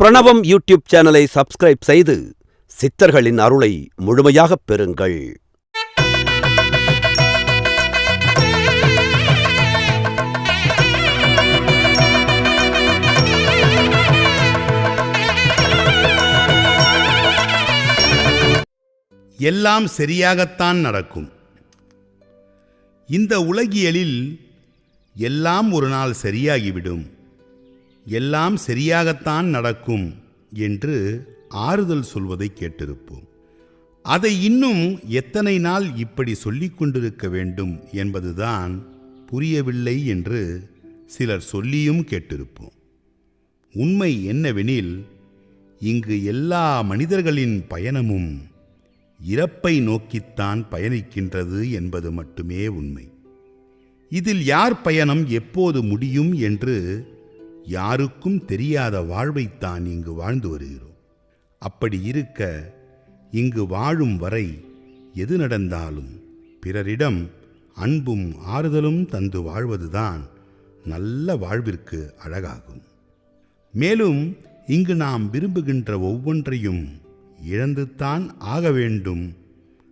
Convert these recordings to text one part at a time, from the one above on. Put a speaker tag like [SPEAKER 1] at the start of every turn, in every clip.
[SPEAKER 1] பிரணவம் யூடியூப் சேனலை சப்ஸ்கிரைப் செய்து சித்தர்களின் அருளை முழுமையாகப் பெறுங்கள்.
[SPEAKER 2] எல்லாம் சரியாகத்தான் நடக்கும். இந்த உலகியலில் எல்லாம் ஒரு நாள் சரியாகிவிடும், எல்லாம் சரியாகத்தான் நடக்கும் என்று ஆறுதல் சொல்வதை கேட்டிருப்போம். அதை இன்னும் எத்தனை நாள் இப்படி சொல்லிக் கொண்டிருக்க வேண்டும் என்பதுதான் புரியவில்லை என்று சிலர் சொல்லியும் கேட்டிருப்போம். உண்மை என்னவெனில், இங்கு எல்லா மனிதர்களின் பயணமும் இறப்பை நோக்கித்தான் பயணிக்கின்றது என்பது மட்டுமே உண்மை. இதில் யார் பயணம் எப்போது முடியும் என்று யாருக்கும் தெரியாத வாழ்வைத்தான் இங்கு வாழ்ந்து வருகிறோம். அப்படி இருக்க, இங்கு வாழும் வரை எது நடந்தாலும் பிறரிடம் அன்பும் ஆறுதலும் தந்து வாழ்வதுதான் நல்ல வாழ்விற்கு அழகாகும். மேலும் இங்கு நாம் விரும்புகின்ற ஒவ்வொன்றையும் இழந்துத்தான் ஆக வேண்டும்,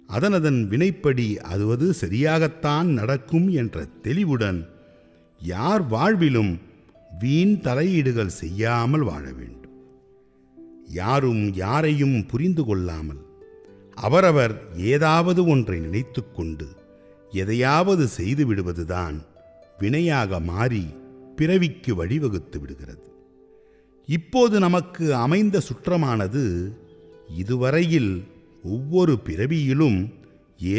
[SPEAKER 2] அதனதன் வினைப்படி அதுவது சரியாகத்தான் நடக்கும் என்ற தெளிவுடன் யார் வாழ்விலும் வீண் தலையீடுகள் செய்யாமல் வாழ வேண்டும். யாரும் யாரையும் புரிந்து கொள்ளாமல் அவரவர் ஏதாவது ஒன்றை நினைத்து கொண்டு எதையாவது செய்து விடுவதுதான் வினையாக மாறி பிறவிக்கு வழிவகுத்து விடுகிறது. இப்போது நமக்கு அமைந்த சுற்றமானது இதுவரையில் ஒவ்வொரு பிறவியிலும்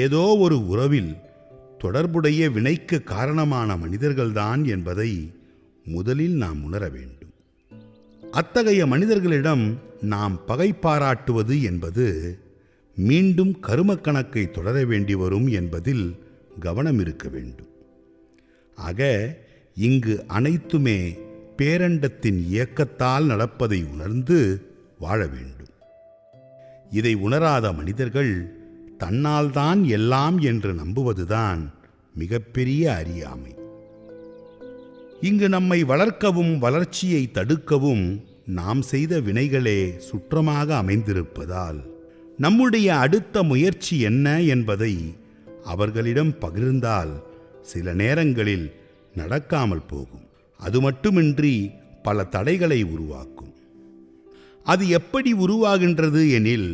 [SPEAKER 2] ஏதோ ஒரு உறவில் தொடர்புடைய வினைக்கு காரணமான மனிதர்கள்தான் என்பதை முதலில் நாம் உணர வேண்டும். அத்தகைய மனிதர்களிடம் நாம் பகை பாராட்டுவது என்பது மீண்டும் கரும கணக்கை தொடர வேண்டி வரும் என்பதில் கவனம் இருக்க வேண்டும். ஆக இங்கு அனைத்துமே பேரண்டத்தின் இயக்கத்தால் நடப்பதை உணர்ந்து வாழ வேண்டும். இதை உணராத மனிதர்கள் தன்னால்தான் எல்லாம் என்று நம்புவதுதான் மிகப்பெரிய அறியாமை. இங்கு நம்மை வளர்க்கவும் வளர்ச்சியை தடுக்கவும் நாம் செய்த வினைகளே சுற்றமாக அமைந்திருப்பதால் நம்முடைய அடுத்த முயற்சி என்ன என்பதை அவர்களிடம் பகிர்ந்தால் சில நேரங்களில் நடக்காமல் போகும். அது மட்டுமின்றி பல தடைகளை உருவாக்கும். அது எப்படி உருவாகின்றது எனில்,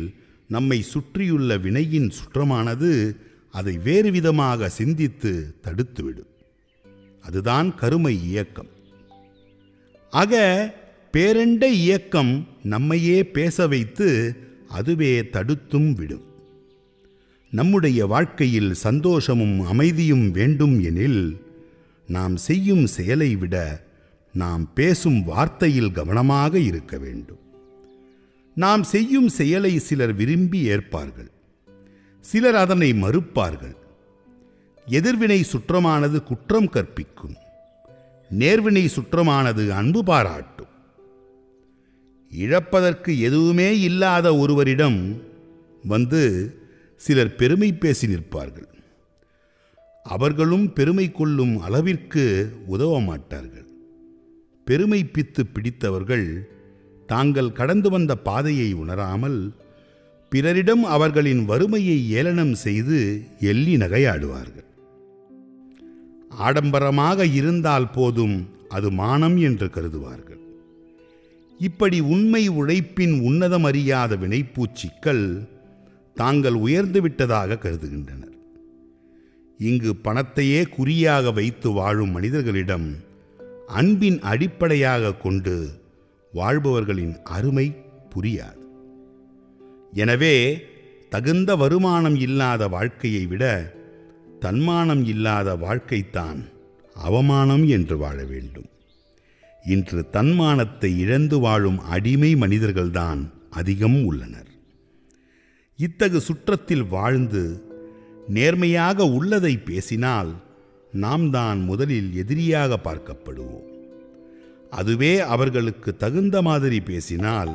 [SPEAKER 2] நம்மை சுற்றியுள்ள வினையின் சுற்றமானது அதை வேறு விதமாக சிந்தித்து தடுத்துவிடும். அதுதான் கருமை இயக்கம். ஆக பேரண்ட இயக்கம் நம்மையே பேச வைத்து அதுவே தடுத்தும் விடும். நம்முடைய வாழ்க்கையில் சந்தோஷமும் அமைதியும் வேண்டும் எனில், நாம் செய்யும் செயலை விட நாம் பேசும் வார்த்தையில் கவனமாக இருக்க வேண்டும். நாம் செய்யும் செயலை சிலர் விரும்பி ஏற்பார்கள், சிலர் அதனை மறுப்பார்கள். எதிர்வினை சுற்றமானது குற்றம் கற்பிக்கும், நேர்வினை சுற்றமானது அன்பு பாராட்டும். இழப்பதற்கு எதுவுமே இல்லாத ஒருவரிடம் வந்து சிலர் பெருமை பேசி நிற்பார்கள். அவர்களும் பெருமை கொள்ளும் அளவிற்கு உதவ மாட்டார்கள். பெருமை பித்து பிடித்தவர்கள் தாங்கள் கடந்து வந்த பாதையை உணராமல் பிறரிடம் அவர்களின் வறுமையை ஏளனம் செய்து எள்ளி நகையாடுவார்கள். ஆடம்பரமாக இருந்தால் போதும் அது மானம் என்று கருதுவார்கள். இப்படி உண்மை உழைப்பின் உன்னதம் அறியாத வினைப்பூச்சிக்கள் தாங்கள் உயர்ந்து விட்டதாக கருதுகின்றனர். இங்கு பணத்தையே குறியாக வைத்து வாழும் மனிதர்களிடம் அன்பின் அடிப்படையாக கொண்டு வாழ்பவர்களின் அருமை புரியாது. எனவே தகுந்த வருமானம் இல்லாத வாழ்க்கையை விட தன்மானம் இல்லாத வாழ்க்கைத்தான் அவமானம் என்று வாழ வேண்டும். இன்று தன்மானத்தை இழந்து வாழும் அடிமை மனிதர்கள்தான் அதிகம் உள்ளனர். இத்தகு சுற்றத்தில் வாழ்ந்து நேர்மையாக உள்ளதை பேசினால் நாம் தான் முதலில் எதிரியாக பார்க்கப்படுவோம். அதுவே அவர்களுக்கு தகுந்த மாதிரி பேசினால்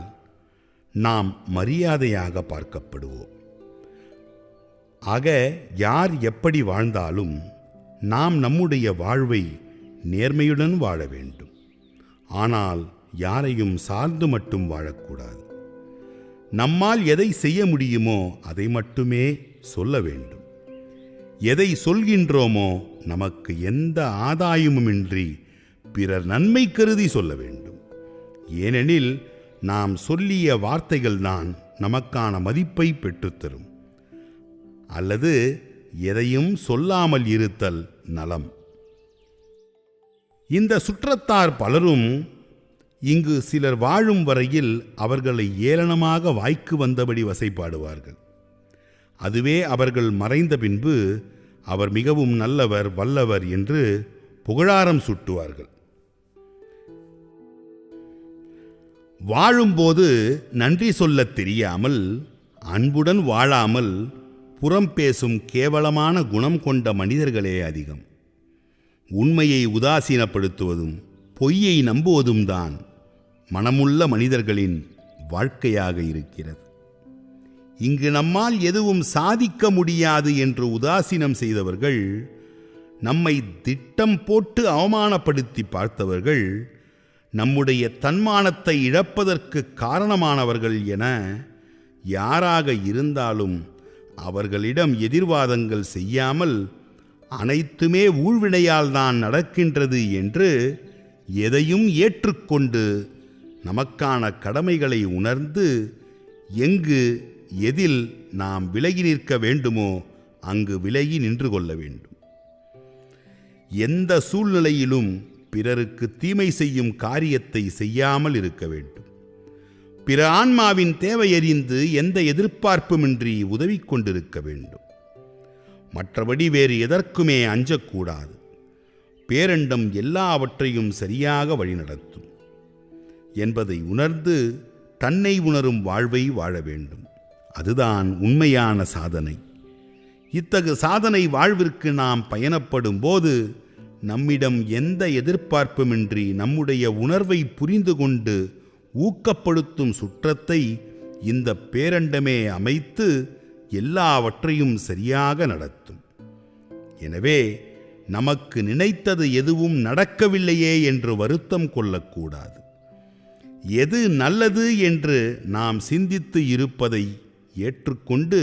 [SPEAKER 2] நாம் மரியாதையாக பார்க்கப்படுவோம். ஆக யார் எப்படி வாழ்ந்தாலும் நாம் நம்முடைய வாழ்வை நேர்மையுடன் வாழ வேண்டும். ஆனால் யாரையும் சார்ந்து மட்டும் வாழக்கூடாது. நம்மால் எதை செய்ய முடியுமோ அதை மட்டுமே சொல்ல வேண்டும். எதை சொல்கின்றோமோ நமக்கு எந்த ஆதாயமுமின்றி பிறர் நன்மை கருதி சொல்ல வேண்டும். ஏனெனில் நாம் சொல்லிய வார்த்தைகள்தான் நமக்கான மதிப்பை பெற்றுத்தரும். அல்லது எதையும் சொல்லாமல் இருத்தல் நலம். இந்த சுற்றத்தார் பலரும் இங்கு சிலர் வாழும் வரையில் அவர்களை ஏளனமாக வாய்க்கு வந்தபடி வசைபாடுவார்கள். அதுவே அவர்கள் மறைந்த பின்பு அவர் மிகவும் நல்லவர், வல்லவர் என்று புகழாரம் சூட்டுவார்கள். வாழும்போது நன்றி சொல்லத் தெரியாமல், அன்புடன் வாழாமல் புறம் பேசும் கேவலமான குணம் கொண்ட மனிதர்களே அதிகம். உண்மையை உதாசீனப்படுத்துவதும் பொய்யை நம்புவதும் தான் மனமுள்ள மனிதர்களின் வாழ்க்கையாக இருக்கிறது. இங்கு நம்மால் எதுவும் சாதிக்க முடியாது என்று உதாசீனம் செய்தவர்கள், நம்மை திட்டம் போட்டு அவமானப்படுத்தி பார்த்தவர்கள், நம்முடைய தன்மானத்தை இழப்பதற்கு காரணமானவர்கள் என யாராக இருந்தாலும் அவர்களிடம் எதிர்வாதங்கள் செய்யாமல் அனைத்துமே ஊழ்வினையால் தான் நடக்கின்றது என்று எதையும் ஏற்றுக்கொண்டு நமக்கான கடமைகளை உணர்ந்து எங்கு எதில் நாம் விலகி நிற்க வேண்டுமோ அங்கு விலகி நின்று கொள்ள வேண்டும். எந்த சூழ்நிலையிலும் பிறருக்கு தீமை செய்யும் காரியத்தை செய்யாமல் இருக்க வேண்டும். பிற ஆன்மாவின் தேவையறிந்து எந்த எதிர்பார்ப்புமின்றி உதவி கொண்டிருக்க வேண்டும். மற்றபடி வேறு எதற்குமே அஞ்சக்கூடாது. பேரண்டம் எல்லாவற்றையும் சரியாக வழிநடத்தும் என்பதை உணர்ந்து தன்னை உணரும் வாழ்வை வாழ வேண்டும். அதுதான் உண்மையான சாதனை. இத்தகு சாதனை வாழ்விற்கு நாம் பயணப்படும் போது நம்மிடம் எந்த எதிர்பார்ப்புமின்றி நம்முடைய உணர்வை புரிந்து கொண்டு ஊக்கப்படுத்தும் சுற்றத்தை இந்த பேரண்டமே அமைத்து எல்லாவற்றையும் சரியாக நடத்தும். எனவே நமக்கு நினைத்தது எதுவும் நடக்கவில்லையே என்று வருத்தம் கொள்ளக்கூடாது. எது நல்லது என்று நாம் சிந்தித்து இருப்பதை ஏற்றுக்கொண்டு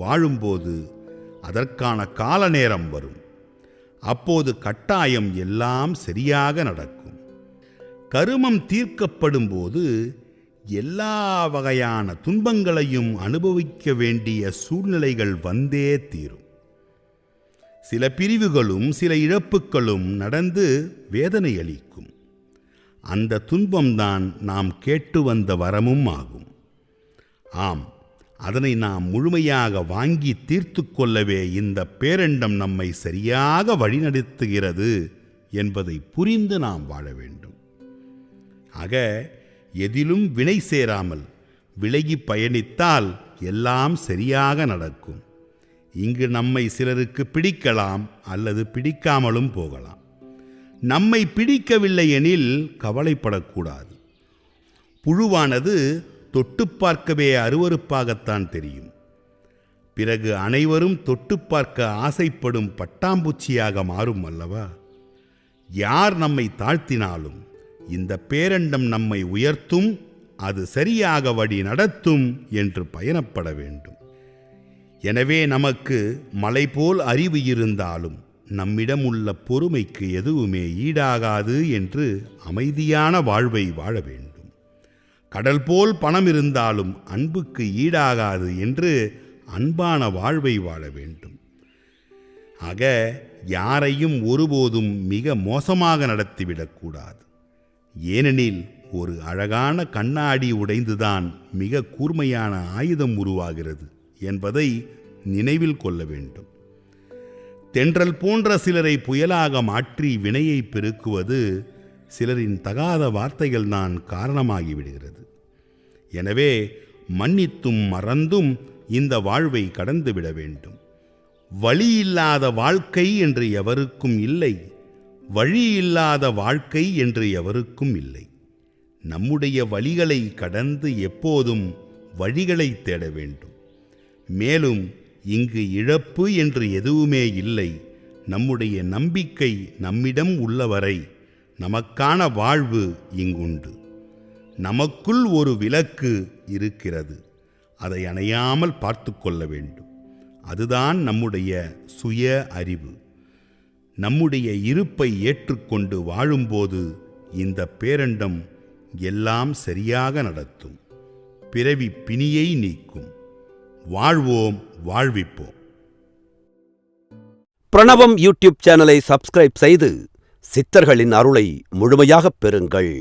[SPEAKER 2] வாழும்போது அதற்கான கால நேரம் வரும். அப்போது கட்டாயம் எல்லாம் சரியாக நடக்கும். கருமம் தீர்க்கப்படும் போது எல்லா வகையான துன்பங்களையும் அனுபவிக்க வேண்டிய சூழ்நிலைகள் வந்தே தீரும். சில பிரிவுகளும் சில இழப்புகளும் நடந்து வேதனை அளிக்கும். அந்த துன்பம்தான் நாம் கேட்டு வந்த வரமும் ஆகும். ஆம், அதனை நாம் முழுமையாக வாங்கி தீர்த்து கொள்ளவே இந்த பேரண்டம் நம்மை சரியாக வழிநடத்துகிறது என்பதை புரிந்து நாம் வாழ வேண்டும். ஆக எதிலும் வினை சேராமல் விலகி பயணித்தால் எல்லாம் சரியாக நடக்கும். இங்கு நம்மை சிலருக்கு பிடிக்கலாம் அல்லது பிடிக்காமலும் போகலாம். நம்மை பிடிக்கவில்லை எனில் கவலைப்படக்கூடாது. புழுவானது தொட்டு பார்க்கவே அருவருப்பாகத்தான் தெரியும். பிறகு அனைவரும் தொட்டு பார்க்க ஆசைப்படும் பட்டாம்பூச்சியாக மாறும் அல்லவா? யார் நம்மை தாழ்த்தினாலும் இந்த பேரண்டம் நம்மை உயர்த்தும், அது சரியாக வழி நடத்தும் என்று பயணப்பட வேண்டும். எனவே நமக்கு மலை போல் அறிவு இருந்தாலும் நம்மிடம் உள்ள பொறுமைக்கு எதுவுமே ஈடாகாது என்று அமைதியான வாழ்வை வாழ வேண்டும். கடல் போல் பணம் இருந்தாலும் அன்புக்கு ஈடாகாது என்று அன்பான வாழ்வை வாழ வேண்டும். ஆக யாரையும் ஒருபோதும் மிக மோசமாக நடத்திவிடக்கூடாது. ஏனெனில் ஒரு அழகான கண்ணாடி உடைந்துதான் மிக கூர்மையான ஆயுதம் உருவாகிறது என்பதை நினைவில் கொள்ள வேண்டும். தென்றல் போன்ற சிலரை புயலாக மாற்றி வினையை பெருக்குவது சிலரின் தகாத வார்த்தைகள் தான் காரணமாகிவிடுகிறது. எனவே மன்னித்தும் மறந்தும் இந்த வாழ்வை கடந்துவிட வேண்டும். வழியில்லாத வாழ்க்கை என்று எவருக்கும் இல்லை, வழியில்லாத வாழ்க்கை என்று எவருக்கும் இல்லை. நம்முடைய வழிகளை கடந்து எப்போதும் வழிகளை தேட வேண்டும். மேலும் இங்கு இழப்பு என்று எதுவுமே இல்லை. நம்முடைய நம்பிக்கை நம்மிடம் உள்ளவரை நமக்கான வாழ்வு இங்குண்டு. நமக்குள் ஒரு விளக்கு இருக்கிறது. அதை அணையாமல் பார்த்து கொள்ள வேண்டும். அதுதான் நம்முடைய சுய அறிவு. நம்முடைய இருப்பை ஏற்றுக்கொண்டு வாழும்போது இந்த பேரண்டம் எல்லாம் சரியாக நடத்தும். பிறவி பிணியை நீக்கும். வாழ்வோம், வாழ்விப்போம்.
[SPEAKER 1] பிரணவம் யூடியூப் சேனலை சப்ஸ்கிரைப் செய்து சித்தர்களின் அருளை முழுமையாகப் பெறுங்கள்.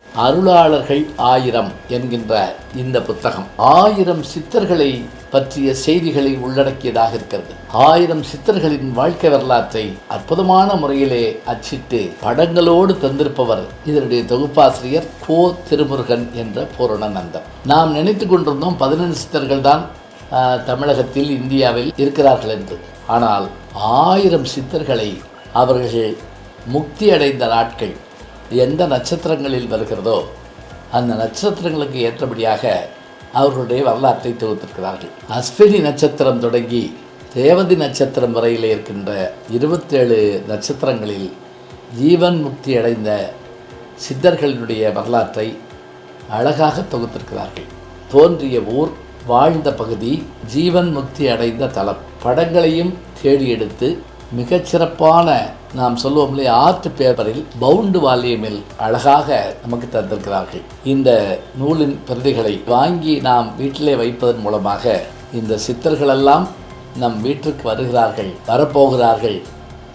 [SPEAKER 3] அருளாளர்கள் 1000 என்கின்ற இந்த புத்தகம் 1000 சித்தர்களை பற்றிய செய்திகளை உள்ளடக்கியதாக இருக்கிறது. 1000 சித்தர்களின் வாழ்க்கை வரலாற்றை அற்புதமான முறையிலே அச்சிட்டு படங்களோடு தந்திருப்பவர் இதனுடைய தொகுப்பாசிரியர் கோ திருமுருகன் என்ற பூரணநந்தன். நாம் நினைத்து கொண்டிருந்தோம் 15 சித்தர்கள் தான் தமிழகத்தில், இந்தியாவில் இருக்கிறார்கள் என்று. ஆனால் 1000 சித்தர்களை அவர்கள் முக்தி அடைந்த நாட்கள் எந்த நட்சத்திரங்களில் வருகிறதோ அந்த நட்சத்திரங்களுக்கு ஏற்றபடியாக அவர்களுடைய வரலாற்றை தொகுத்திருக்கிறார்கள். அஸ்வினி நட்சத்திரம் தொடங்கி ரேவதி நட்சத்திரம் வரையில் இருக்கின்ற 27 நட்சத்திரங்களில் ஜீவன் முக்தி அடைந்த சித்தர்களினுடைய வரலாற்றை அழகாக தொகுத்திருக்கிறார்கள். தோன்றிய ஊர், வாழ்ந்த பகுதி, ஜீவன் முக்தி அடைந்த தலம், படங்களையும் தேடி எடுத்து மிகச்சிறப்பான, நாம் சொல்லுவோம் இல்லையா, ஆர்ட் பேப்பரில் பவுண்டு வால்யூமில் அழகாக நமக்கு தந்திருக்கிறார்கள். இந்த நூலின் பிரதிகளை வாங்கி நாம் வீட்டிலே வைப்பதன் மூலமாக இந்த சித்தர்களெல்லாம் நம் வீட்டிற்கு வருகிறார்கள், வரப்போகிறார்கள்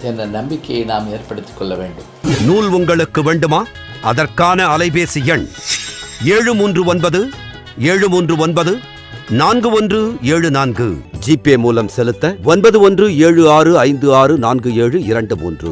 [SPEAKER 3] என்ற நம்பிக்கையை நாம் ஏற்படுத்திக் கொள்ள வேண்டும்.
[SPEAKER 1] நூல் உங்களுக்கு வேண்டுமா? அதற்கான அலைபேசி எண் 739 739 4174. ஜிபே மூலம் செலுத்த 9176564723.